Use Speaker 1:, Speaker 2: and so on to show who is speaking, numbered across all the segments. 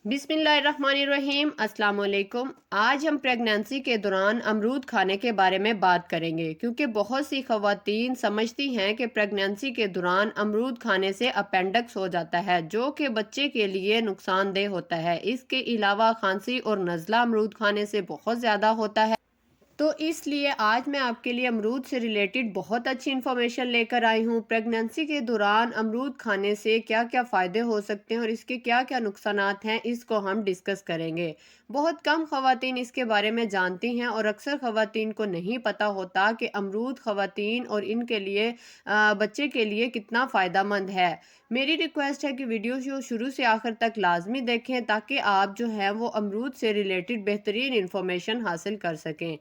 Speaker 1: बिस्मिल्लाहिर्रहमानिर्रहीम। अस्सलाम वालेकुम। आज हम प्रेगनेंसी के दौरान अमरूद खाने के बारे में बात करेंगे, क्योंकि बहुत सी खवातीन समझती हैं कि प्रेगनेंसी के दौरान अमरूद खाने से अपेंडिक्स हो जाता है, जो कि बच्चे के लिए नुकसानदेह होता है। इसके अलावा खांसी और नज़ला अमरूद खाने से बहुत ज़्यादा होता है। तो इसलिए आज मैं आपके लिए अमरूद से रिलेटेड बहुत अच्छी इन्फॉर्मेशन लेकर आई हूँ। प्रेगनेंसी के दौरान अमरूद खाने से क्या क्या फ़ायदे हो सकते हैं और इसके क्या क्या नुकसानात हैं, इसको हम डिस्कस करेंगे। बहुत कम ख़वातीन इसके बारे में जानती हैं और अक्सर ख़वातीन को नहीं पता होता कि अमरूद ख़वातीन और इनके लिए बच्चे के लिए कितना फ़ायदेमंद है। मेरी रिक्वेस्ट है कि वीडियो को शुरू से आखिर तक लाजमी देखें, ताकि आप जो है वो अमरूद से रिलेटेड बेहतरीन इन्फॉर्मेशन हासिल कर सकें।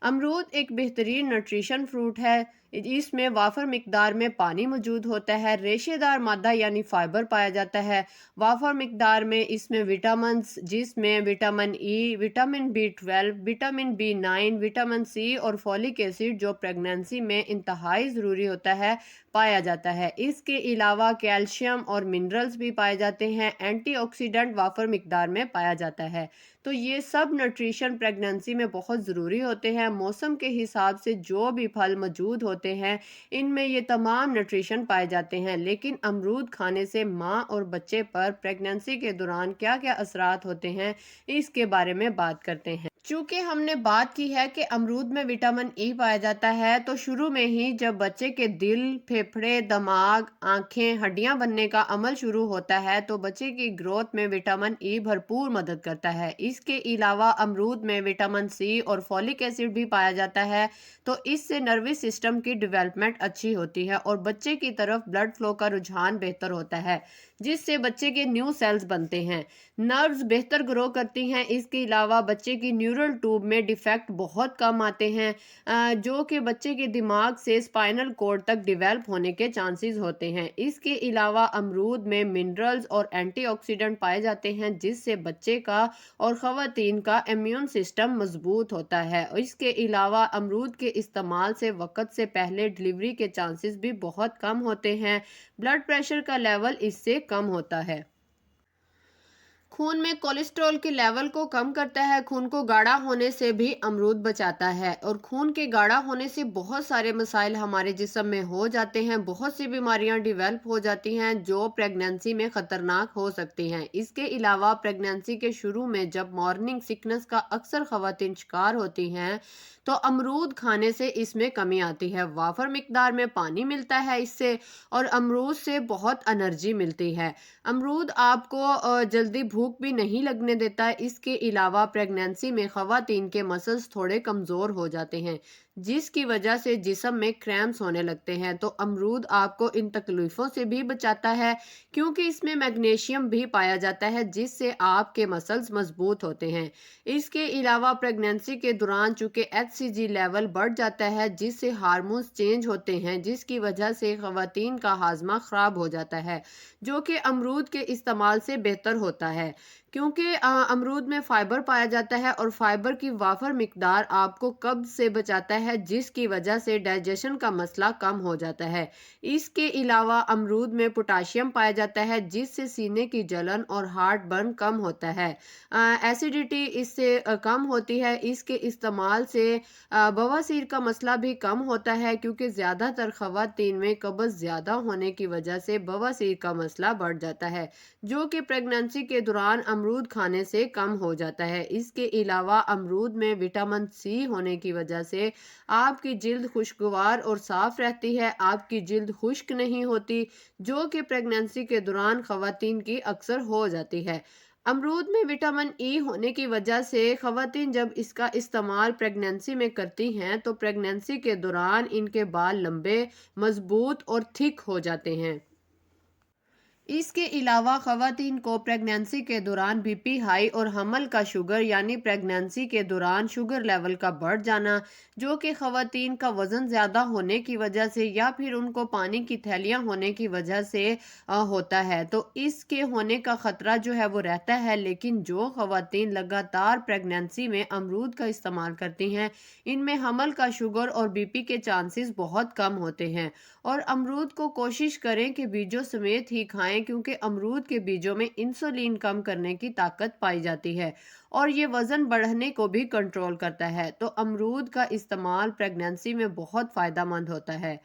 Speaker 1: अमरूद एक बेहतरीन न्यूट्रिशन फ्रूट है। इसमें वाफर मिकदार में पानी मौजूद होता है, रेशेदार मादा यानी फाइबर पाया जाता है। वाफर मिकदार में इसमें विटामिन्स, जिसमें vitamin E, vitamin B12, vitamin B9, vitamin C और फॉलिक एसिड, जो प्रेगनेंसी में इंतहाई ज़रूरी होता है, पाया जाता है। इसके अलावा कैल्शियम और मिनरल्स भी पाए जाते हैं। एंटीऑक्सीडेंट वाफर मिकदार में पाया जाता है। तो ये सब न्यूट्रिशन प्रेगनेंसी में बहुत ज़रूरी होते हैं। मौसम के हिसाब से जो भी फल मौजूद होते हैं, इनमें ये तमाम न्यूट्रिशन पाए जाते हैं। लेकिन अमरूद खाने से माँ और बच्चे पर प्रेगनेंसी के दौरान क्या क्या असरात होते हैं, इसके बारे में बात करते हैं। चूँकि हमने बात की है कि अमरूद में विटामिन ई पाया जाता है, तो शुरू में ही जब बच्चे के दिल, फेफड़े, दिमाग, आँखें, हड्डियाँ बनने का अमल शुरू होता है, तो बच्चे की ग्रोथ में विटामिन ई भरपूर मदद करता है। इसके अलावा अमरूद में विटामिन सी और फॉलिक एसिड भी पाया जाता है, तो इससे नर्वस सिस्टम की डेवलपमेंट अच्छी होती है और बच्चे की तरफ ब्लड फ्लो का रुझान बेहतर होता है, जिससे बच्चे के न्यू सेल्स बनते हैं, नर्व्स बेहतर ग्रो करती हैं। इसके अलावा बच्चे की न्यूरल ट्यूब में डिफेक्ट बहुत कम आते हैं, जो कि बच्चे के दिमाग से स्पाइनल कोड तक डेवलप होने के चांसेस होते हैं। इसके अलावा अमरूद में मिनरल्स और एंटीऑक्सीडेंट पाए जाते हैं, जिससे बच्चे का और ख़वातीन का इम्यून सिस्टम मजबूत होता है। और इसके अलावा अमरूद के इस्तेमाल से वक्त से पहले डिलीवरी के चांसेस भी बहुत कम होते हैं। ब्लड प्रेशर का लेवल इससे कम होता है। खून में कोलेस्ट्रॉल के लेवल को कम करता है। खून को गाढ़ा होने से भी अमरूद बचाता है, और खून के गाढ़ा होने से बहुत सारे मसाइल हमारे जिस्म में हो जाते हैं। बहुत सी बीमारियां डेवलप हो जाती हैं जो प्रेगनेंसी में ख़तरनाक हो सकती हैं। इसके अलावा प्रेगनेंसी के शुरू में जब मॉर्निंग सिकनेस का अक्सर ख़वातीन शिकार होती हैं, तो अमरूद खाने से इसमें कमी आती है। वाफर मिकदार में पानी मिलता है इससे, और अमरूद से बहुत एनर्जी मिलती है। अमरूद आपको जल्दी भूख भी नहीं लगने देता। इसके अलावा प्रेगनेंसी में ख़वातीन के मसल्स थोड़े कमज़ोर हो जाते हैं, जिसकी वजह से जिस्म में क्रैम्प्स होने लगते हैं। तो अमरूद आपको इन तकलीफ़ों से भी बचाता है, क्योंकि इसमें मैग्नीशियम भी पाया जाता है, जिससे आपके मसल्स मजबूत होते हैं। इसके अलावा प्रेगनेंसी के दौरान चूँकि HCG लेवल बढ़ जाता है, जिससे हार्मोन्स चेंज होते हैं, जिसकी वजह से ख़वातीन का हाजमा ख़राब हो जाता है, जो कि अमरूद के इस्तेमाल से बेहतर होता है। क्योंकि अमरूद में फाइबर पाया जाता है, और फाइबर की वाफर मिकदार आपको कब्ज से बचाता है, जिसकी वजह से डाइजेशन का मसला कम हो जाता है। इसके अलावा अमरूद में पोटाशियम पाया जाता है, जिससे सीने की जलन और हार्ट बर्न कम होता है। एसिडिटी इससे कम होती है। इसके इस्तेमाल से बवासीर का मसला भी कम होता है, क्योंकि ज़्यादातर ख़वातीन में कब्ज़ ज़्यादा होने की वजह से बवासीर का मसला बढ़ जाता है, जो कि प्रेगनेंसी के दौरान अमरूद खाने से कम हो जाता है। इसके अलावा अमरूद में विटामिन सी होने की वजह से आपकी जिल्द खुशगवार और साफ रहती है, आपकी जिल्द खुश्क नहीं होती, जो कि प्रेगनेंसी के दौरान ख़वातीन की अक्सर हो जाती है। अमरूद में विटामिन ई होने की वजह से ख़वातीन जब इसका इस्तेमाल प्रेगनेंसी में करती हैं, तो प्रेगनेंसी के दौरान इनके बाल लंबे, मजबूत और थिक हो जाते हैं। इसके अलावा ख़वातीन को प्रेगनेंसी के दौरान बीपी हाई और हमल का शुगर यानी प्रेगनेंसी के दौरान शुगर लेवल का बढ़ जाना, जो कि ख़वातीन का वज़न ज़्यादा होने की वजह से या फिर उनको पानी की थैलियाँ होने की वजह से होता है, तो इसके होने का ख़तरा जो है वो रहता है। लेकिन जो ख़वातीन लगातार प्रेगनेंसी में अमरूद का इस्तेमाल करती हैं, इनमें हमल का शुगर और बीपी के चांसेस बहुत कम होते हैं। और अमरूद को कोशिश करें कि बीजों समेत ही खाएं, खाएं क्योंकि अमरूद के बीजों में इंसुलिन कम करने की ताकत पाई जाती है और ये वज़न बढ़ने को भी कंट्रोल करता है। तो अमरूद का इस्तेमाल प्रेगनेंसी में बहुत फ़ायदेमंद होता है।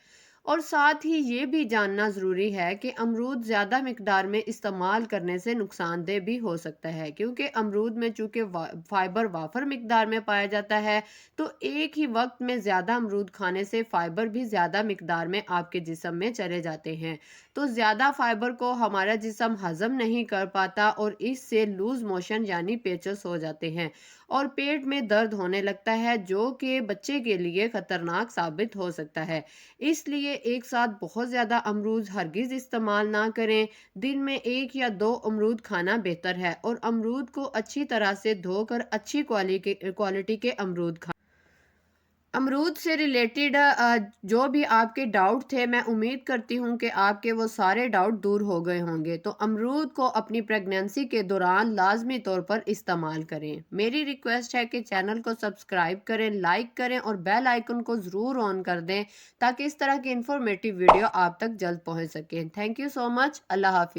Speaker 1: और साथ ही ये भी जानना ज़रूरी है कि अमरूद ज़्यादा मिकदार में इस्तेमाल करने से नुकसानदेह भी हो सकता है, क्योंकि अमरूद में चूँकि फाइबर वाफर मिकदार में पाया जाता है, तो एक ही वक्त में ज़्यादा अमरूद खाने से फाइबर भी ज़्यादा मिकदार में आपके जिस्म में चले जाते हैं। तो ज़्यादा फाइबर को हमारा जिस्म हज़म नहीं कर पाता और इससे लूज़ मोशन यानी पेचस हो जाते हैं और पेट में दर्द होने लगता है, जो कि बच्चे के लिए ख़तरनाक साबित हो सकता है। इसलिए एक साथ बहुत ज़्यादा अमरूद हरगिज़ इस्तेमाल ना करें। दिन में 1 या 2 अमरूद खाना बेहतर है और अमरूद को अच्छी तरह से धोकर अच्छी क्वालिटी के अमरूद खाएं। अमरूद से रिलेटेड जो भी आपके डाउट थे, मैं उम्मीद करती हूँ कि आपके वो सारे डाउट दूर हो गए होंगे। तो अमरूद को अपनी प्रेगनेंसी के दौरान लाजमी तौर पर इस्तेमाल करें। मेरी रिक्वेस्ट है कि चैनल को सब्सक्राइब करें, लाइक करें और बेल आइकन को ज़रूर ऑन कर दें ताकि इस तरह की इंफॉर्मेटिव वीडियो आप तक जल्द पहुँच सकें। Thank you so much. अल्लाह हाफिज़।